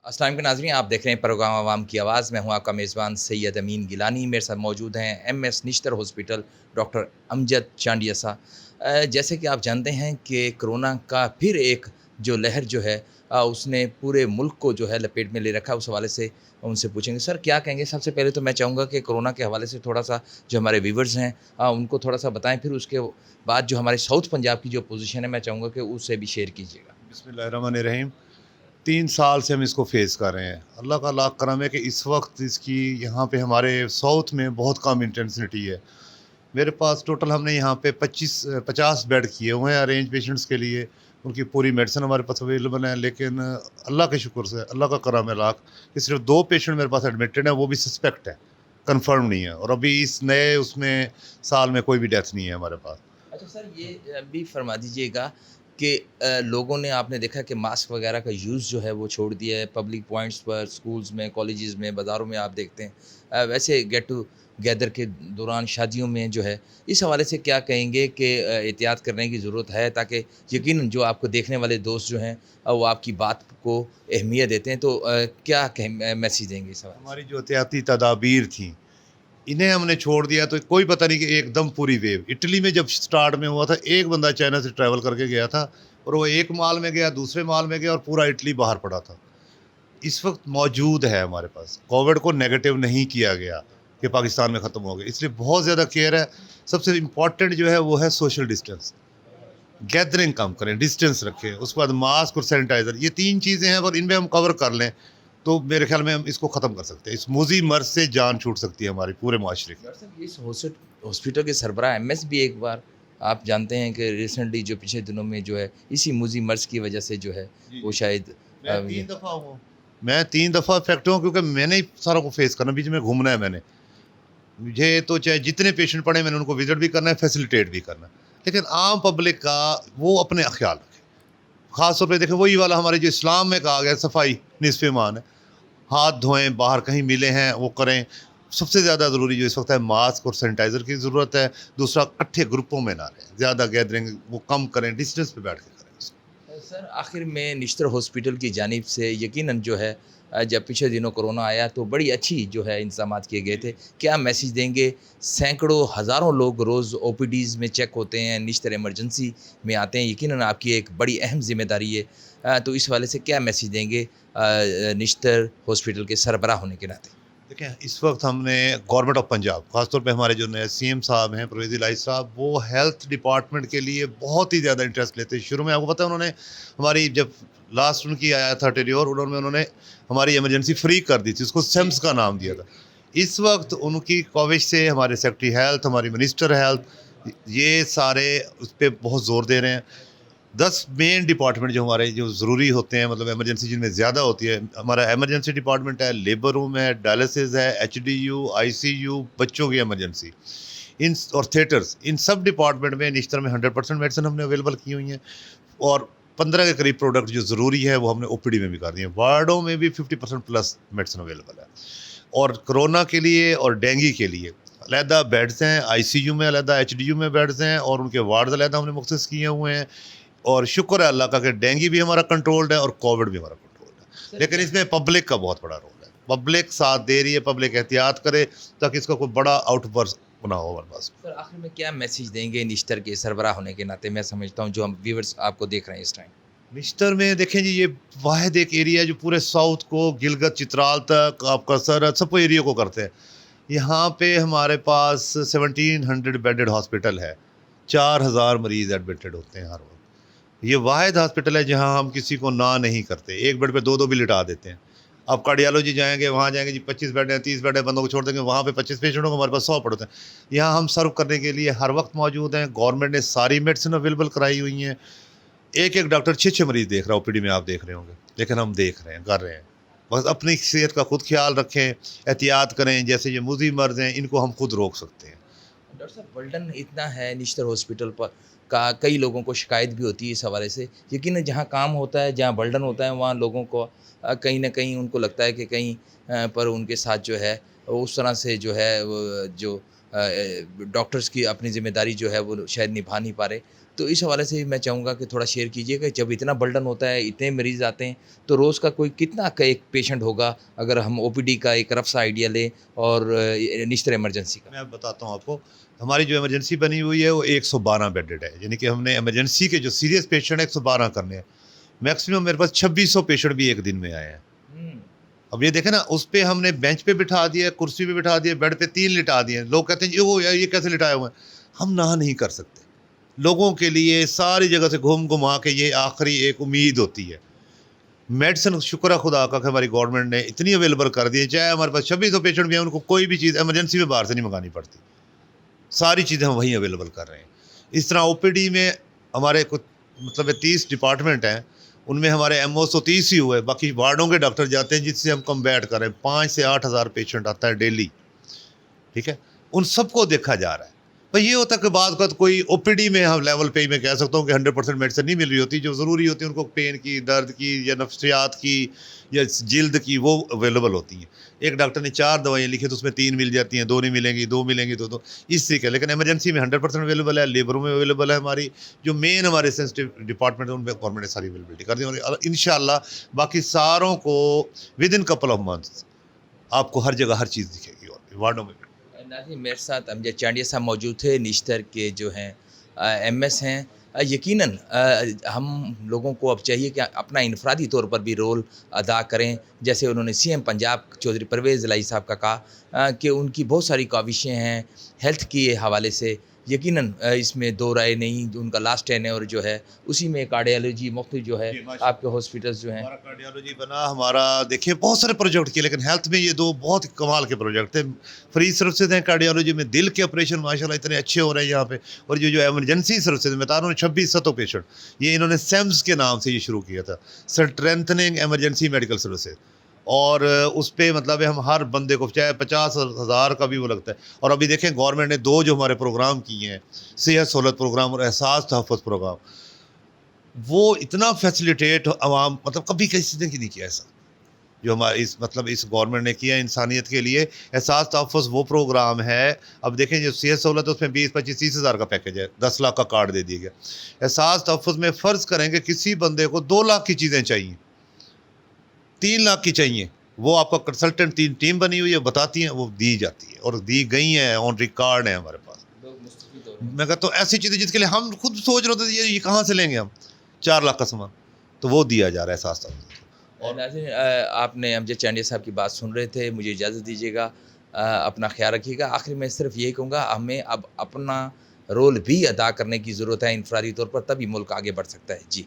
अस्सलाम वालेकुम नाज़रीन, आप देख रहे हैं प्रोग्राम आवाम की आवाज़। मैं हूं आपका मेज़बान सैयद अमीन गिलानी। मेरे साथ मौजूद हैं MS Nishtar hospital doctor Amjad Chandia साहब। जैसे कि आप जानते हैं कि कोरोना का फिर एक जो लहर जो है उसने पूरे मुल्क को जो है लपेट में ले रखा है। उस हवाले से उनसे पूछेंगे। सर क्या कहेंगे? सबसे पहले तो मैं चाहूँगा कि कोरोना के हवाले से थोड़ा-सा जो हमारे व्यूअर्स हैं उनको थोड़ा-सा बताएँ। फिर उसके बाद जो हमारे साउथ पंजाब की जो पोज़ीशन है, मैं चाहूँगा कि उसे भी शेयर कीजिएगा। बिस्मिल्लाहिर्रहमानिर्रहीम। 3 साल से हम इसको फेस कर रहे हैं। अल्लाह का लाख करम है कि इस वक्त इसकी यहाँ पे हमारे साउथ में बहुत कम इंटेंसिटी है। मेरे पास टोटल हमने यहाँ पे 50 बेड किए हुए हैं अरेंज पेशेंट्स के लिए। उनकी पूरी मेडिसिन हमारे पास अवेलेबल है, लेकिन अल्लाह के शुक्र से, अल्लाह का करम है लाख, कि सिर्फ 2 पेशेंट मेरे पास एडमिटेड है, वो भी सस्पेक्ट है, कन्फर्म नहीं है, और अभी इस नए उसमें साल में कोई भी डेथ नहीं है हमारे पास। अच्छा सर, ये भी फरमा दीजिएगा कि लोगों ने आपने देखा कि मास्क वगैरह का यूज़ जो है वो छोड़ दिया है पब्लिक पॉइंट्स पर, स्कूल्स में, कॉलेजेस में, बाज़ारों में आप देखते हैं। वैसे गेट टुगेदर के दौरान शादियों में जो है, इस हवाले से क्या कहेंगे कि एहतियात करने की ज़रूरत है ताकि यकीनन जो आपको देखने वाले दोस्त जो हैं वो आपकी बात को अहमियत देते हैं, तो क्या मैसेज देंगे इस हवाले से? हमारी जो एहतियाती तदाबीर थी, इन्हें हमने छोड़ दिया तो कोई पता नहीं कि एकदम पूरी वेव। इटली में जब स्टार्ट में हुआ था, एक बंदा चाइना से ट्रैवल करके गया था, और वो एक माल में गया, दूसरे माल में गया, और पूरा इटली बाहर पड़ा था। इस वक्त मौजूद है हमारे पास, कोविड को नेगेटिव नहीं किया गया कि पाकिस्तान में ख़त्म हो गया, इसलिए बहुत ज़्यादा केयर है। सबसे इम्पॉर्टेंट जो है वो है सोशल डिस्टेंस, गैदरिंग कम करें, डिस्टेंस रखें, उसके बाद मास्क और सैनिटाइज़र, ये 3 चीज़ें हैं, अगर इनमें हम कवर कर लें तो मेरे ख्याल में हम इसको ख़त्म कर सकते हैं। इस मूजी मर्ज़ से जान छूट सकती है हमारी पूरे माशरे की। डॉक्टर साहब, इस हॉस्पिटल के सरबराह एमएस भी एक बार आप जानते हैं कि रिसेंटली जो पिछले दिनों में जो है इसी मूजी मर्ज की वजह से जो है जी, वो जी। शायद मैं 3 दफ़ा हूँ। मैं 3 दफ़ा इफ़ेक्ट हुआ, क्योंकि मैंने ही सारा को फेस करना, बीच में घूमना है मैंने। मुझे तो चाहे जितने पेशेंट पड़े, मैंने उनको विज़िट भी करना है, फैसिलिटेट भी करना है। लेकिन आम पब्लिक का वो अपने ख़्याल रखें। ख़ास तौर पे देखें, वही वाला हमारे जो इस्लाम में कहा गया है, सफाई निस्फ़े ईमान है। हाथ धोएँ, बाहर कहीं मिले हैं वो करें। सबसे ज़्यादा ज़रूरी जो इस वक्त है, मास्क और सैनिटाइज़र की ज़रूरत है। दूसरा, इकट्ठे ग्रुपों में ना रहें, ज़्यादा गैदरिंग वो कम करें, डिस्टेंस पे बैठ के करें उसको। सर आखिर में निश्तर हॉस्पिटल की जानिब से यकीनन जो है जब पिछले दिनों कोरोना आया तो बड़ी अच्छी जो है इंतजामात किए गए थे। क्या मैसेज देंगे? सैकड़ों हज़ारों लोग रोज़ ओपीडीज़ में चेक होते हैं, निश्तर इमरजेंसी में आते हैं, यकीनन आपकी एक बड़ी अहम ज़िम्मेदारी है। तो इस वाले से क्या मैसेज देंगे निश्तर हॉस्पिटल के सरबराह होने के नाते? देखें, इस वक्त हमने गवर्नमेंट ऑफ पंजाब, खासतौर पे हमारे जो नए सीएम साहब हैं, परवेज़ इलाही साहब, वो हेल्थ डिपार्टमेंट के लिए बहुत ही ज़्यादा इंटरेस्ट लेते हैं। शुरू में आपको पता है, उन्होंने हमारी जब लास्ट उनकी आया था टेन्योर, उन्होंने हमारी इमरजेंसी फ्री कर दी थी, उसको जी, सिम्स का नाम दिया जी। था। इस वक्त उनकी काविश से हमारे सेक्रेटरी हेल्थ, हमारी मिनिस्टर हेल्थ, ये सारे उस पे बहुत ज़ोर दे रहे हैं। 10 मेन डिपार्टमेंट जो हमारे जो ज़रूरी होते हैं, मतलब इमरजेंसी जिनमें ज़्यादा होती है, हमारा इमरजेंसी डिपार्टमेंट है, लेबर रूम है, डायलिसिस है, एचडीयू, आईसीयू, बच्चों की इमरजेंसी, इन और थिएटर्स, इन सब डिपार्टमेंट में निश्तर में 100% मेडिसिन हमने अवेलेबल की हुई हैं, और 15 के करीब प्रोडक्ट जो ज़रूरी है वो हमने ओपीडी में भी कर दिए हैं। वार्डों में भी 50% प्लस मेडिसिन अवेलेबल है, और कोरोना के लिए और डेंगू के लिए अलहदा बेड्स हैं, आईसीयू में अलहदा, एचडीयू में बेड्स हैं, और उनके वार्ड अलहदा हमने मुख्तस किए हुए हैं। और शुक्र है अल्लाह का कि डेंगू भी हमारा कंट्रोल्ड है और कोविड भी हमारा कंट्रोल्ड है। सर लेकिन इसमें पब्लिक का बहुत बड़ा रोल है। पब्लिक साथ दे रही है, पब्लिक एहतियात करे, ताकि इसका कोई बड़ा आउटबर्स्ट ना हो हमारे पास। सर आखिर में क्या मैसेज देंगे निश्तर के सरबराह होने के नाते? मैं समझता हूँ जो हम व्यूअर्स आपको देख रहे हैं इस टाइम। निश्तर में देखें जी, ये वाहिद एक एरिया है जो पूरे साउथ को, गिलगत चित्राल तक, आपका सरहद, सब एरिया को करते हैं। यहाँ पे हमारे पास 1700 बेडेड हॉस्पिटल है, 4000 मरीज एडमिटेड होते हैं हर वक्त। ये वाहिद हॉस्पिटल है जहाँ हम किसी को ना नहीं करते, एक बेड पे दो दो भी लिटा देते हैं। आप कार्डियोलॉजी जाएंगे, वहाँ जाएंगे जी, 25 बेड हैं, 30 बेड है, बंदों को छोड़ देंगे, वहाँ पे 25 पेशेंटों को, हमारे पास 100 पड़ते हैं। यहाँ हम सर्व करने के लिए हर वक्त मौजूद हैं। गवर्नमेंट ने सारी मेडिसिन अवेलेबल कराई हुई हैं। एक एक डॉक्टर 6 6 मरीज देख रहा है ओपीडी में, आप देख रहे होंगे, लेकिन हम देख रहे हैं, कर रहे हैं। बस अपनी सेहत का खुद ख्याल रखें, एहतियात करें। जैसे ये मूजी मर्ज हैं, इनको हम खुद रोक सकते हैं। डॉक्टर साहब बर्डन इतना है निश्तर हॉस्पिटल पर का, कई लोगों को शिकायत भी होती है इस हवाले से। यकीनन जहाँ काम होता है, जहाँ बर्डन होता है, वहाँ लोगों को कहीं न कहीं उनको लगता है कि कहीं पर उनके साथ जो है उस तरह से जो है वो जो डॉक्टर्स की अपनी ज़िम्मेदारी जो है वो शायद निभा नहीं पा रहे। تو اس حوالے سے میں چاہوں گا کہ تھوڑا شیئر کیجیے کہ جب اتنا برڈن ہوتا ہے، اتنے مریض آتے ہیں، تو روز کا کوئی کتنا کا ایک پیشنٹ ہوگا اگر ہم او پی ڈی کا ایک رف سا آئیڈیا لیں اور نشتر ایمرجنسی کا؟ میں اب بتاتا ہوں آپ کو، ہماری جو ایمرجنسی بنی ہوئی ہے وہ 112 بیڈڈ ہے، یعنی کہ ہم نے ایمرجنسی کے جو سیریس پیشنٹ ہیں 112 کرنے ہیں، میکسیمم میرے پاس 2600 پیشنٹ بھی ایک دن میں آئے ہیں۔ اب یہ دیکھیں نا، اس پہ ہم نے بینچ پہ بٹھا دیا، کرسی پہ بٹھا دیا، بیڈ پہ 3 لٹا دیے، لوگ کہتے ہیں جی وہ یہ کیسے لٹائے ہوئے ہیں؟ ہم نہ نہیں کر سکتے، لوگوں کے لیے ساری جگہ سے گھوم گھما کے یہ آخری ایک امید ہوتی ہے۔ میڈیسن شکر ہے خدا کا کہ ہماری گورنمنٹ نے اتنی اویلیبل کر دی ہے، چاہے ہمارے پاس 2600 پیشنٹ بھی ہیں، ان کو کوئی بھی چیز ایمرجنسی میں باہر سے نہیں منگانی پڑتی، ساری چیزیں ہم وہیں اویلیبل کر رہے ہیں۔ اس طرح او پی ڈی میں ہمارے کچھ مطلب 30 ڈپارٹمنٹ ہیں، ان میں ہمارے ایم او 130 ہی ہوئے، باقی وارڈوں کے ڈاکٹر جاتے ہیں جس سے ہم کمبیٹ کریں، 5 سے 8 ہزار پیشنٹ آتا ہے ڈیلی، ٹھیک ہے، ان سب کو دیکھا جا رہا ہے۔ بھائی یہ ہوتا ہے کہ بعض اوقات کوئی او پی ڈی میں ہم لیول پہ ہی میں کہہ سکتا ہوں کہ 100% میڈیسن نہیں مل رہی ہوتی، جو ضروری ہوتی ہے ان کو پین کی، درد کی یا نفسیات کی یا جلد کی، وہ اویلیبل ہوتی ہیں۔ ایک ڈاکٹر نے 4 دوائیں لکھی تو اس میں 3 مل جاتی ہیں، 2 نہیں ملیں گی، 2 ملیں گی تو اس طریقے، لیکن ایمرجنسی میں 100% اویلیبل ہے، لیبروں میں اویلیبل ہے، ہماری جو مین ہمارے سینسٹیو ڈپارٹمنٹ ہیں ان میں گورنمنٹ نے ساری اویلیبلٹی کر دی، اور انشاءاللہ باقی ساروں کو with in couple of months آپ کو ہر جگہ ہر چیز دکھے گی، اور وارڈوں میں بھی۔ ناظرین، میرے ساتھ امجد چانڈیا صاحب موجود تھے، نشتر کے جو ہیں ایم ایس ہیں۔ یقیناً ہم لوگوں کو اب چاہیے کہ اپنا انفرادی طور پر بھی رول ادا کریں، جیسے انہوں نے سی ایم پنجاب چودھری پرویز الہی صاحب کا کہا کہ ان کی بہت ساری کاوشیں ہیں ہیلتھ کے حوالے سے۔ یقیناً اس میں دو رائے نہیں، ان کا لاسٹ ٹینیور جو ہے اسی میں کارڈیالوجی مختلف جو ہے آپ کے ہاسپٹلز جو ہیں۔ ہمارا کارڈیالوجی بنا، ہمارا دیکھیے بہت سارے پروجیکٹ کیے، لیکن ہیلتھ میں یہ 2 بہت کمال کے پروجیکٹ تھے۔ فری سروسز ہیں کارڈیالوجی میں، دل کے آپریشن ماشاءاللہ اتنے اچھے ہو رہے ہیں یہاں پہ، اور جو ایمرجنسی سروسز میں بتا رہا ہوں 2600 پیشنٹ، یہ انہوں نے سیمز کے نام سے یہ شروع کیا تھا، اسٹرینتھننگ ایمرجنسی میڈیکل سروسز، اور اس پہ مطلب ہے ہم ہر بندے کو چاہے 50,000 کا بھی وہ لگتا ہے۔ اور ابھی دیکھیں گورنمنٹ نے 2 جو ہمارے پروگرام کیے ہیں، صحت سہولت پروگرام اور احساس تحفظ پروگرام، وہ اتنا فیسیلیٹیٹ عوام مطلب کبھی کسی نے نہیں کیا ایسا جو ہمارے اس گورنمنٹ نے کیا انسانیت کے لیے۔ احساس تحفظ وہ پروگرام ہے، اب دیکھیں جو صحت سہولت ہے اس میں 20 25 30 ہزار کا پیکج ہے، 10 لاکھ کا کارڈ دے دیا گیا۔ احساس تحفظ میں فرض کریں کہ کسی بندے کو 2 لاکھ کی چیزیں چاہیے، 3 لاکھ کی چاہیے، وہ آپ کا کنسلٹنٹ ٹیم بنی ہوئی ہے، بتاتی ہیں، وہ دی جاتی ہے، اور دی گئی ہیں، آن ریکارڈ ہیں ہمارے پاس۔ میں کہتا ہوں ایسی چیزیں جس کے لیے ہم خود سوچ رہے ہوتے ہیں یہ کہاں سے لیں گے ہم 4 لاکھ کا سامان، تو وہ دیا جا رہا ہے احساس تحفظ۔ اور ناظرین، آپ نے امجد چانڈیا صاحب کی بات سن رہے تھے، مجھے اجازت دیجیے گا، اپنا خیال رکھیے گا۔ آخر میں صرف یہی کہوں گا، ہمیں اب اپنا رول بھی ادا کرنے کی ضرورت ہے انفرادی طور پر، تبھی ملک آگے بڑھ سکتا ہے۔ جی۔